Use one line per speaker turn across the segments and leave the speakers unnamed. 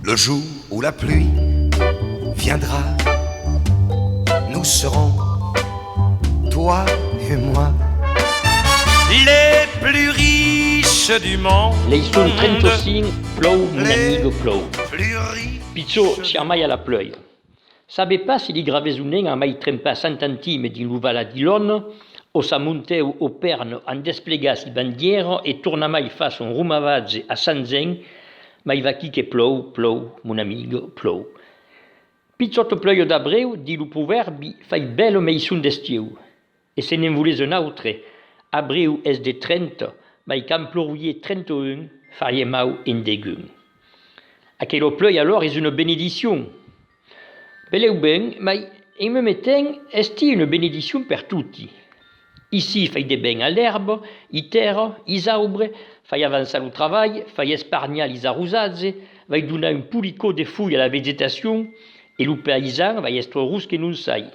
Le jour où la pluie viendra, nous serons, toi et moi, les plus riches du monde.
Lei sono 35, plou, mon amigo plou.
Plus riches.
Picciò si mai alla pleuia. Sabe pas si li gravés un nen a mai trempa 100 centime din l'uvala di l'on, o s'amunteu o pern an desplegas i bandiera e torna mai fa son rumavazze a Sanzen, mai va chi che plou, mon amigo, plou. Pizzotto pleuio d'abreu, di lu proverbi, fai bello mei sun d'estiu. E se ne voulez un autre, abreu es de 30, mai can plouier 31, farie mau en degun. Aquello pleuil alors es une bénédiction. Beleu ben, mai en me meten esti une bénédiction per tutti. Ici fai de ben a l'herbe, i terra, is aubre, fai avançar le travail, fai espargnar les arrosatze, vai donar un pulicot de fouilles à la végétation, et le paysan vai estre rus que non sai.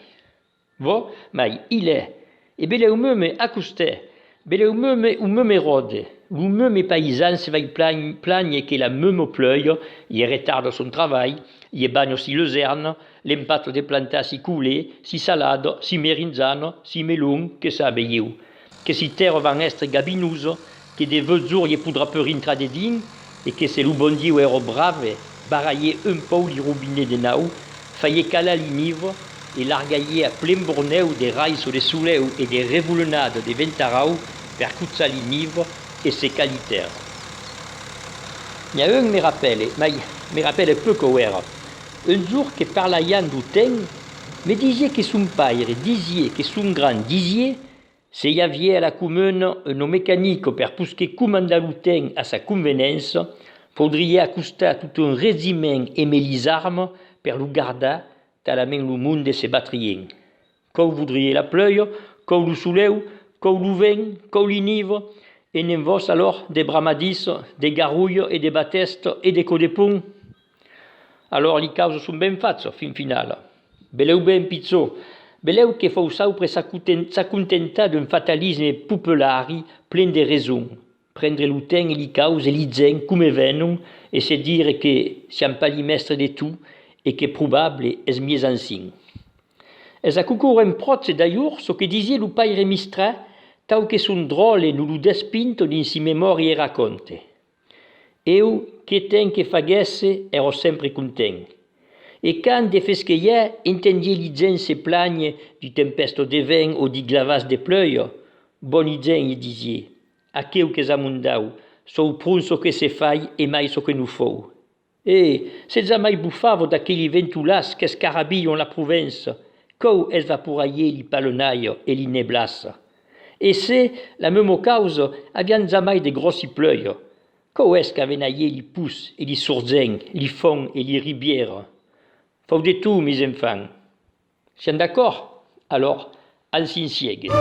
Vo, mai, il est. E beleu me accoste, beleu me rode. Le même paysan se va plagne que la même pleuille, il retarde son travail, il bagne si luzerne, l'impact des plantes si coulé, si salade, si merinzano, si melon, que ça eu. Que si terre van estre gabinouse, que des jours y poudra peu rintra de din, et que c'est le bon Dieu ero brave, barailler un peu les robinets de nau, faillir caler l'inive, et largailler à plein borneu des rails sur les souleux et des révoulonnades de ventarau, per cutsa l'inive, et ses qualités. Il y a un me rappelle peu qu'au era. Un jour que parlayant du temps, me disait que son père disait que son grand disait, se y avait à la commune un mécanique per pusque commandar le temps à sa convenance, faudrait accoster tout un régiment et les armes per le garder talament le monde se battrien. Quand voudriez la pleuille, quand le soleil, quand le vent, quand l'inive, et n'en vos alors des bramadis, des garouilles et des batestes et des codepons. Alors les causes sont ben faites, fin final. Beleu ben pizzo, beleu que fau saupre s'accontenta d'un fatalisme populari plein de raisons. Prendre le temps et les causes et les gens comme venon, et se dire que siam pas les mestres de tout, et que probable es mieux ancien. Es a concurrent prots d'ailleurs ce que disait le père Mistra, tau que son drôle nous lo despinto din si memoria e racconte. Eu, que ten que faguesse, ero sempre content. E quand de fesqueia, entendie li gent se plagne du tempesto de vent o di glavas de pleuille, bon gent, il disie, aqueu que zamundau, sou prun so que se fai e mai so que nu fou. E, se jamais buffavo d'aquelli ventulas qu'escarabillon la province, cou es vaporailler li palenaille e li neblas. Et c'est la même cause avian jamais de grossi pleuille. Qu'au est qu'avenaillé li pousse et li sourdzeng, li fonds et li ribières. Faut de tout, mes enfants. Siens d'accord? Alors, en sieg.